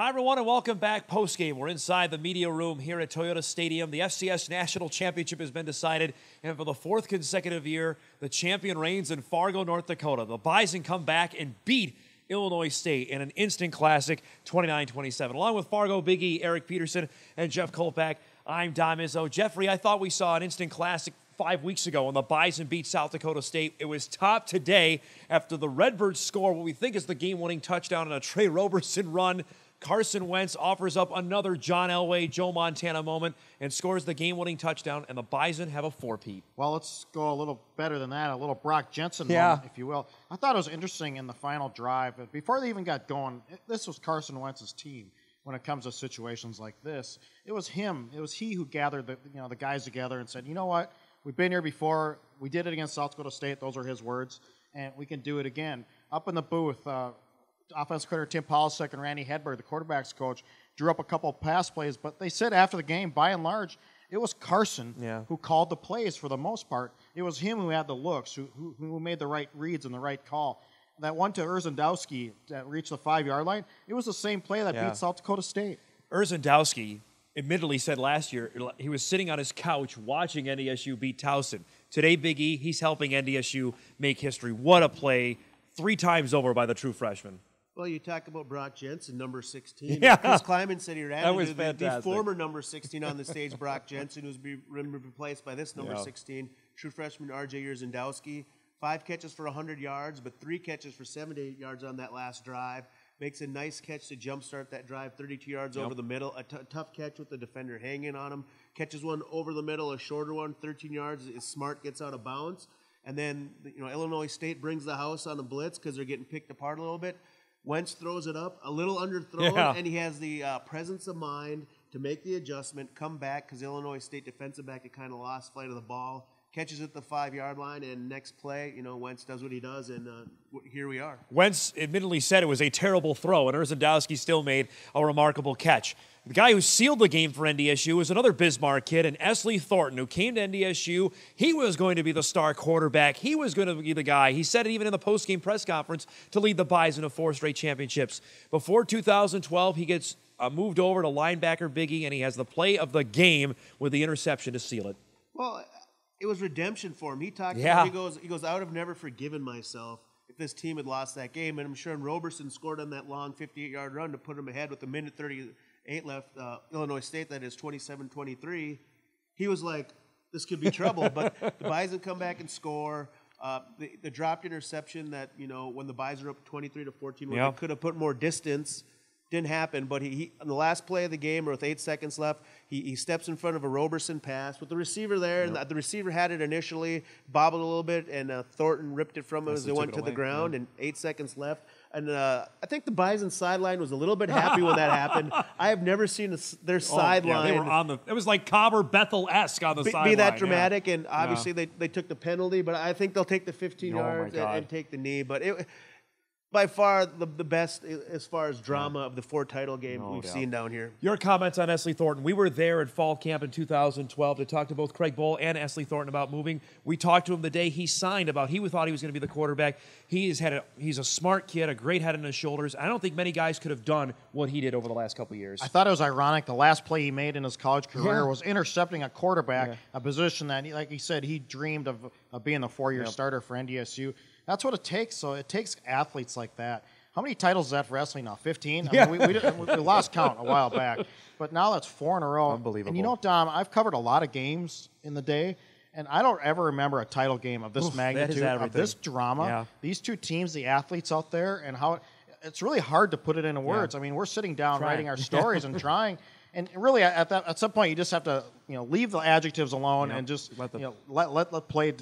Hi, everyone, and welcome back. Postgame. We're inside the media room here at Toyota Stadium. The FCS National Championship has been decided, and for the fourth consecutive year, the champion reigns in Fargo, North Dakota. The Bison come back and beat Illinois State in an instant classic, 29-27. Along with Fargo Big E, Eric Peterson, and Jeff Kolpack, I'm Dom Izzo. Jeffrey, I thought we saw an instant classic 5 weeks ago when the Bison beat South Dakota State. It was topped today after the Redbirds score what we think is the game-winning touchdown on a Trey Roberson run. Carson Wentz offers up another John Elway, Joe Montana moment and scores the game-winning touchdown, and the Bison have a four-peat. Well, let's go a little better than that, a little Brock Jensen moment, if you will. I thought it was interesting in the final drive. Before they even got going, this was Carson Wentz's team when it comes to situations like this. It was him. It was he who gathered the guys together and said, you know what, we've been here before. We did it against South Dakota State. Those are his words, and we can do it again. Up in the booth, offensive coordinator Tim Polasek and Randy Hedberg, the quarterback's coach, drew up a couple of pass plays, but they said after the game, by and large, it was Carson who called the plays for the most part. It was him who had the looks, who made the right reads and the right call. That one to Urzendowski that reached the 5-yard line, it was the same play that beat South Dakota State. Urzendowski admittedly said last year he was sitting on his couch watching NDSU beat Towson. Today, Big E, he's helping NDSU make history. What a play, 3 times over by the true freshman. Well, you talk about Brock Jensen, number 16. Yeah. Chris Kleiman said he ran into the former number 16 on the stage, Brock Jensen, who's been replaced by this number 16, true freshman R.J. Urzendowski. 5 catches for 100 yards, but 3 catches for 78 yards on that last drive. Makes a nice catch to jumpstart that drive, 32 yards over the middle. A tough catch with the defender hanging on him. Catches one over the middle, a shorter one, 13 yards. Is smart, gets out of bounds. And then Illinois State brings the house on a blitz because they're getting picked apart a little bit. Wentz throws it up, a little underthrown, and he has the presence of mind to make the adjustment, come back, because Illinois State defensive back had kind of lost flight of the ball, catches at the 5-yard line, and next play, Wentz does what he does, and here we are. Wentz admittedly said it was a terrible throw, and Urzendowski still made a remarkable catch. The guy who sealed the game for NDSU was another Bismarck kid, and Esley Thornton, who came to NDSU. He was going to be the star quarterback. He was going to be the guy. He said it even in the postgame press conference to lead the Bison to 4 straight championships. Before 2012, he gets moved over to linebacker Big E, and he has the play of the game with the interception to seal it. Well, it was redemption for him. He talked about, he goes, I would have never forgiven myself if this team had lost that game. And I'm sure Roberson scored on that long 58-yard run to put him ahead with a minute 38 left. Illinois State, that is 27-23. He was like, this could be trouble. But the Bison come back and score. The dropped interception that, when the Bison are up 23-14, where they could have put more distance, didn't happen, but he on the last play of the game, or with 8 seconds left, he steps in front of a Roberson pass with the receiver there, and the receiver had it initially, bobbled a little bit, and Thornton ripped it from him as they went to the ground, and 8 seconds left. And I think the Bison sideline was a little bit happy when that happened. I have never seen their sideline. They were it was like Cobber Bethel-esque on the sideline. Be that dramatic, and obviously they took the penalty, but I think they'll take the 15 yards and take the knee. But it by far the best as far as drama of the 4 title game we've seen down here. Your comments on Esley Thornton. We were there at fall camp in 2012 to talk to both Craig Bohl and Esley Thornton about moving. We talked to him the day he signed about he thought he was going to be the quarterback. He's a smart kid, a great head on his shoulders. I don't think many guys could have done what he did over the last couple of years. I thought it was ironic. The last play he made in his college career was intercepting a quarterback, a position that, like he said, he dreamed of being the 4-year starter for NDSU. That's what it takes. So it takes athletes like that. How many titles is that for Esley now? 15? I mean, we lost count a while back. But now that's 4 in a row. Unbelievable. And Dom, I've covered a lot of games in the day, and I don't ever remember a title game of this magnitude, of this drama. These 2 teams, the athletes out there, and how it's really hard to put it into words. I mean, we're sitting down writing our stories and trying. And really, at some point, you just have to leave the adjectives alone and just let play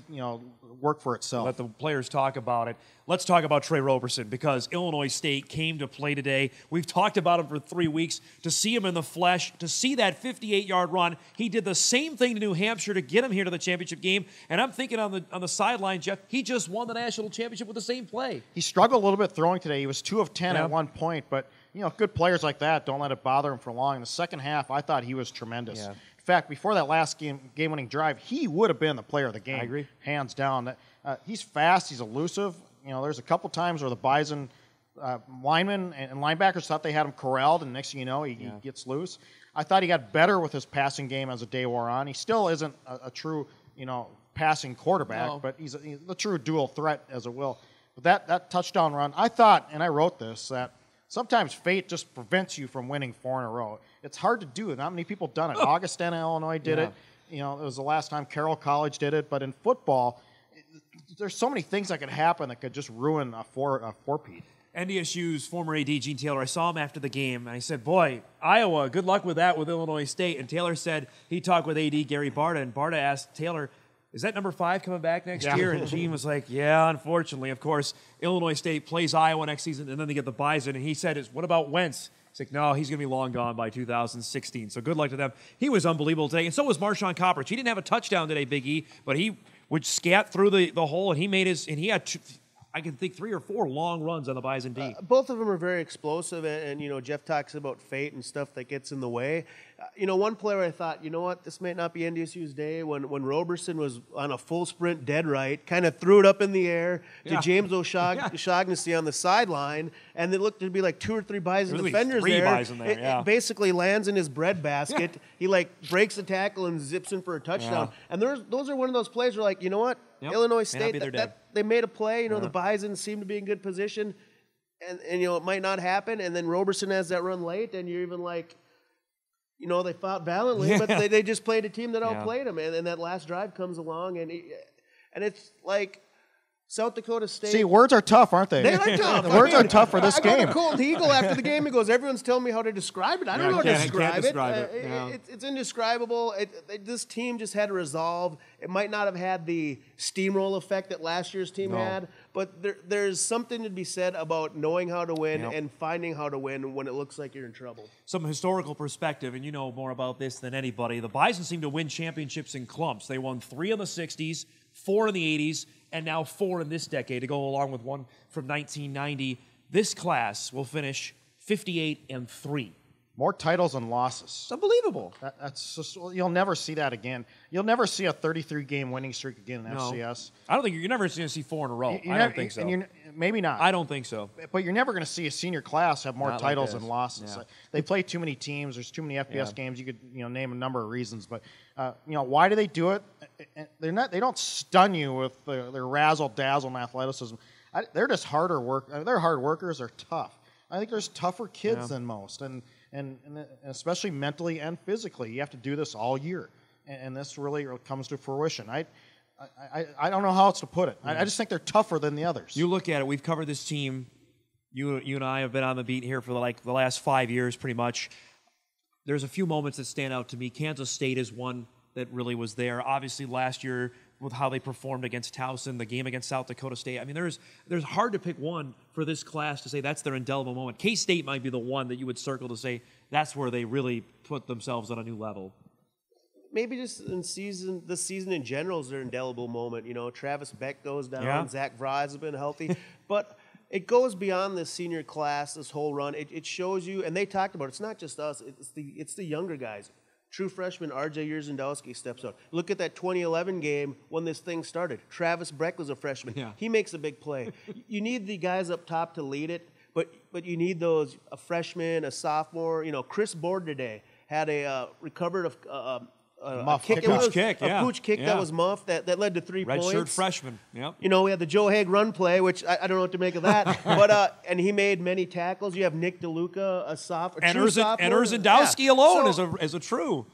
work for itself. Let the players talk about it. Let's talk about Trey Roberson, because Illinois State came to play today. We've talked about him for 3 weeks. To see him in the flesh, to see that 58-yard run, he did the same thing to New Hampshire to get him here to the championship game. And I'm thinking on the sideline, Jeff, he just won the national championship with the same play. He struggled a little bit throwing today. He was 2 of 10 at one point, but good players like that don't let it bother him for long. In the second half, I thought he was tremendous. In fact, before that last game-winning drive, he would have been the player of the game. I agree. Hands down. He's fast. He's elusive. There's a couple times where the Bison linemen and linebackers thought they had him corralled, and next thing you know, he gets loose. I thought he got better with his passing game as the day wore on. He still isn't a true, passing quarterback, but he's a true dual threat, as it will. But that touchdown run, I thought, and I wrote this, that sometimes fate just prevents you from winning 4 in a row. It's hard to do. Not many people done it. Augustana, Illinois did it. It was the last time Carroll College did it. But in football, there's so many things that could happen that could just ruin a four-peat. NDSU's former AD, Gene Taylor, I saw him after the game, and I said, boy, Iowa, good luck with that with Illinois State. And Taylor said he talked with AD Gary Barta, and Barta asked Taylor, is that number 5 coming back next year? And Gene was like, yeah, unfortunately. Of course, Illinois State plays Iowa next season, and then they get the Bison. And he said, what about Wentz? He's like, no, he's going to be long gone by 2016. So good luck to them. He was unbelievable today, and so was Marshawn Copperidge. He didn't have a touchdown today, Big E, but he would scat through the hole, and he had I can think 3 or 4 long runs on the Bison D. Both of them are very explosive, and Jeff talks about fate and stuff that gets in the way. One player I thought, this might not be NDSU's day, when Roberson was on a full sprint dead right, kind of threw it up in the air to James O'Shaughnessy on the sideline, and it looked to be like 2 or 3 Bison defenders there. Bison there. It basically lands in his breadbasket. He breaks the tackle and zips in for a touchdown. And those are one of those plays where you know what? Illinois State, they made a play. The Bison seem to be in good position, and it might not happen. And then Roberson has that run late, and you're even they fought valiantly, but they just played a team that outplayed them. And that last drive comes along, and it's like South Dakota State. See, words are tough, aren't they? They are tough. The words are tough for this game. I got a cold eagle after the game. He goes, everyone's telling me how to describe it. I don't know how to describe it. It's indescribable. This team just had to resolve. It might not have had the steamroll effect that last year's team had, but there's something to be said about knowing how to win and finding how to win when it looks like you're in trouble. Some historical perspective, and you know more about this than anybody. The Bison seem to win championships in clumps. They won 3 in the 60s, 4 in the 80s, and now 4 in this decade to go along with one from 1990. This class will finish 58-3. More titles than losses. It's unbelievable. That's just, you'll never see that again. You'll never see a 33-game winning streak again in FCS. I don't think you're never going to see 4 in a row. I don't think so. Maybe not. I don't think so. But you're never going to see a senior class have more titles than losses. Yeah. They play too many teams. There's too many FBS games. You could name a number of reasons. But why do they do it? They don't stun you with their razzle dazzle and athleticism. They're just harder work. They're hard workers. They're tough. I think there's tougher kids than most, and especially mentally and physically. You have to do this all year, and this really comes to fruition. I don't know how else to put it. I just think they're tougher than the others. You look at it. We've covered this team. You and I have been on the beat here for the last 5 years, pretty much. There's a few moments that stand out to me. Kansas State is one that really was there. Obviously, last year with how they performed against Towson, the game against South Dakota State. I mean, there's hard to pick one for this class to say that's their indelible moment. K-State might be the one that you would circle to say that's where they really put themselves on a new level. Maybe just this season in general is their indelible moment. Travis Beck goes down, Zach Vry has been healthy, but it goes beyond this senior class, this whole run. It shows you, and they talked about it, it's not just us, it's the younger guys. True freshman R.J. Yerzendowski steps out. Look at that 2011 game when this thing started. Travis Breck was a freshman. Yeah. He makes a big play. You need the guys up top to lead it, but you need a freshman, a sophomore. Chris Board today had a recovered a pooch kick that was muffed that led to 3 points. Redshirt freshman. Yep. We had the Joe Haig run play, which I don't know what to make of that. But and he made many tackles. You have Nick DeLuca, a sophomore. And Yerzendowski alone is a true.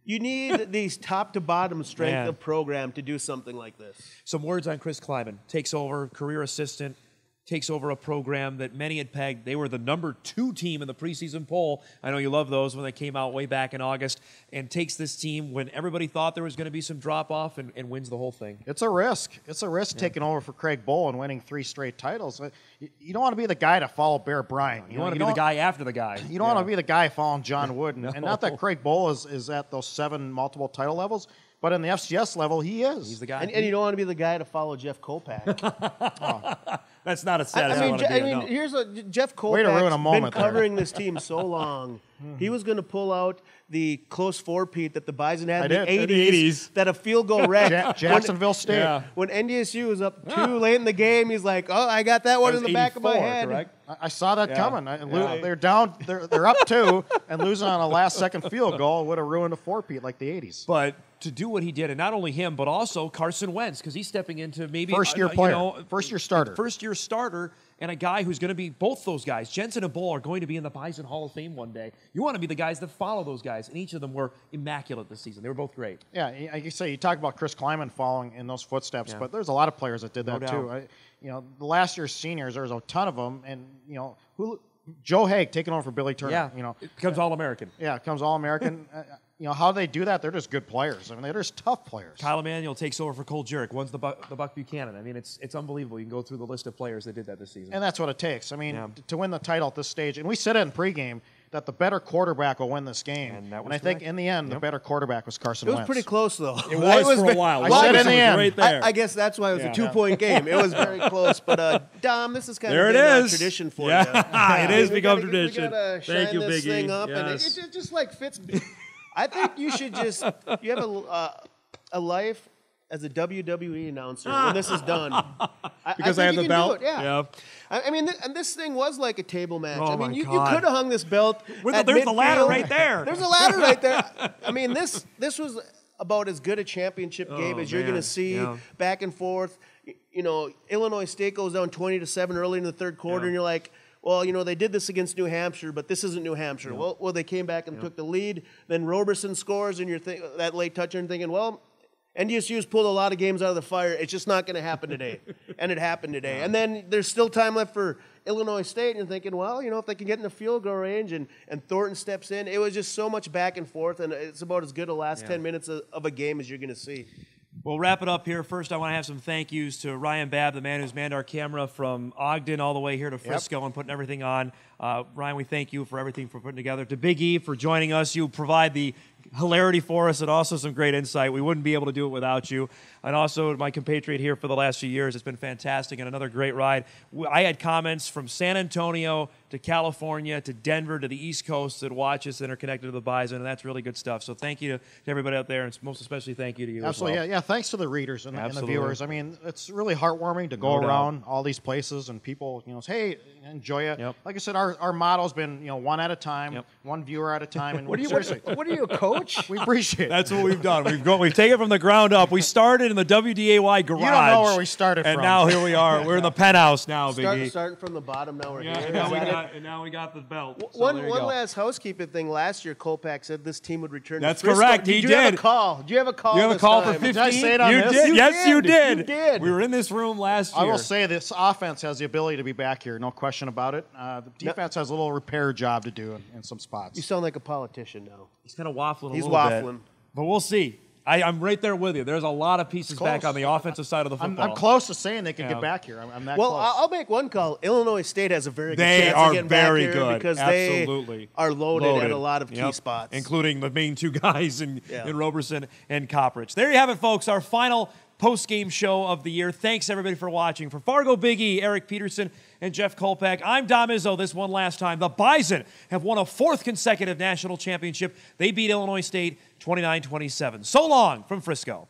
You need these top to bottom strength of program to do something like this. Some words on Chris Kleiman. Takes over, career assistant. Takes over a program that many had pegged. They were the number 2 team in the preseason poll. I know you love those when they came out way back in August. And takes this team when everybody thought there was going to be some drop-off and wins the whole thing. It's a risk. It's a risk taking over for Craig Bowl and winning 3 straight titles. You don't want to be the guy to follow Bear Bryant. You want to be the guy after the guy. You don't want to be the guy following John Wood. And not that Craig Bowl is at those 7 multiple title levels, but in the FCS level, he is. He's the guy. And you don't want to be the guy to follow Jeff Kolpack. That's not a status. Here's Jeff Kolpack's been covering this team so long. He was going to pull out the close four-peat that the Bison had in the did. 80s, that a field goal wrecked. Jacksonville State. Yeah. When NDSU was up 2 late in the game, he's like, "Oh, I got that one in the back of my head." Correct? I saw that coming. They're down. They're up 2 and losing on a last-second field goal would have ruined a four-peat like the 80s. But to do what he did, and not only him, but also Carson Wentz, because he's stepping into maybe First-year player, first-year starter. First-year starter, and a guy who's going to be both those guys. Jensen and Bull are going to be in the Bison Hall of Fame one day. You want to be the guys that follow those guys, and each of them were immaculate this season. They were both great. Yeah, like you say, you talk about Chris Kleiman following in those footsteps, but there's a lot of players that did that too. The last year's seniors, there's a ton of them, and Joe Haig taking over for Billy Turner. Yeah, it becomes All-American. Yeah, it becomes All-American. How they do that, they're just good players. I mean, they're just tough players. Kyle Emanuel takes over for Cole Jurek. One's the Buck Buchanan. I mean, it's unbelievable. You can go through the list of players that did that this season. And that's what it takes. I mean, to win the title at this stage, and we said it in pregame, that the better quarterback will win this game. And I think in the end, the better quarterback was Carson Wentz. It was pretty close, though. It was for a while. I said in the end. Right there. I guess that's why it was a 2-point game. It was very close. But, Dom, this is kind there of it is. Tradition for you. It is become tradition. We gotta Thank you, this Biggie. thing up, Yes. and it just like fits. I think you should just – you have a life as a WWE announcer when this is done. Because I have the belt? Yeah. I mean, and this thing was like a table match. Oh, I mean, my you God. could have hung this belt There's at the midfield. ladder right there. There's a ladder right there. I mean, this was about as good a championship game as you're going to see, back and forth. Illinois State goes down 20-7 early in the third quarter, and you're like – well, they did this against New Hampshire, but this isn't New Hampshire. Yeah. Well, they came back and took the lead. Then Roberson scores, and you're that late toucher, and thinking, well, NDSU's pulled a lot of games out of the fire. It's just not going to happen today. And it happened today. And then there's still time left for Illinois State, and you're thinking, well, if they can get in the field goal range, and Thornton steps in. It was just so much back and forth, and it's about as good a last 10 minutes of a game as you're going to see. We'll wrap it up here. First, I want to have some thank yous to Ryan Babb, the man who's manned our camera from Ogden all the way here to Frisco and putting everything on. Ryan, we thank you for everything for putting together. To Big E for joining us. You provide the hilarity for us and also some great insight. We wouldn't be able to do it without you. And also my compatriot here for the last few years. It's been fantastic and another great ride. I had comments from San Antonio to California to Denver to the East Coast that watch us and are connected to the Bison, and that's really good stuff. So thank you to everybody out there, and most especially thank you to you. Absolutely, as well. yeah. Thanks to the readers and the viewers. I mean, it's really heartwarming to go around all these places and people, say, hey, enjoy it. Yep. Like I said, our motto's been, one at a time, one viewer at a time. And what are you, a coach? We appreciate it. That's what we've done. We've taken it from the ground up. We started in the WDAY garage. You don't know where we started from. And now here we are. We're in the penthouse now, Biggie. Starting from the bottom, now we're here. And now we got the belt. So one last housekeeping thing. Last year, Kolpack said this team would return That's to Frisco. correct. He did. did. You have a call? Do you have a call? You have a call for 15? Did I say it on this? Did. Yes, you did. You did. We were in this room last year. I will say this offense has the ability to be back here. No question about it. The defense has a little repair job to do in some spots. You sound like a politician now. He's kind of waffling He's a little waffling. bit. But we'll see. I'm right there with you. There's a lot of pieces back on the offensive side of the football. I'm close to saying they can get back here. I'm that close. Well, I'll make one call. Illinois State has a very good They chance are of getting very back here good. because Absolutely. they are loaded at a lot of key spots. Including the main two guys in Roberson and Copperidge. There you have it, folks. Our final post-game show of the year. Thanks, everybody, for watching. For Fargo Big E, Eric Peterson, and Jeff Kolpack, I'm Dom Izzo. This one last time. The Bison have won a 4th consecutive national championship. They beat Illinois State 29-27. So long from Frisco.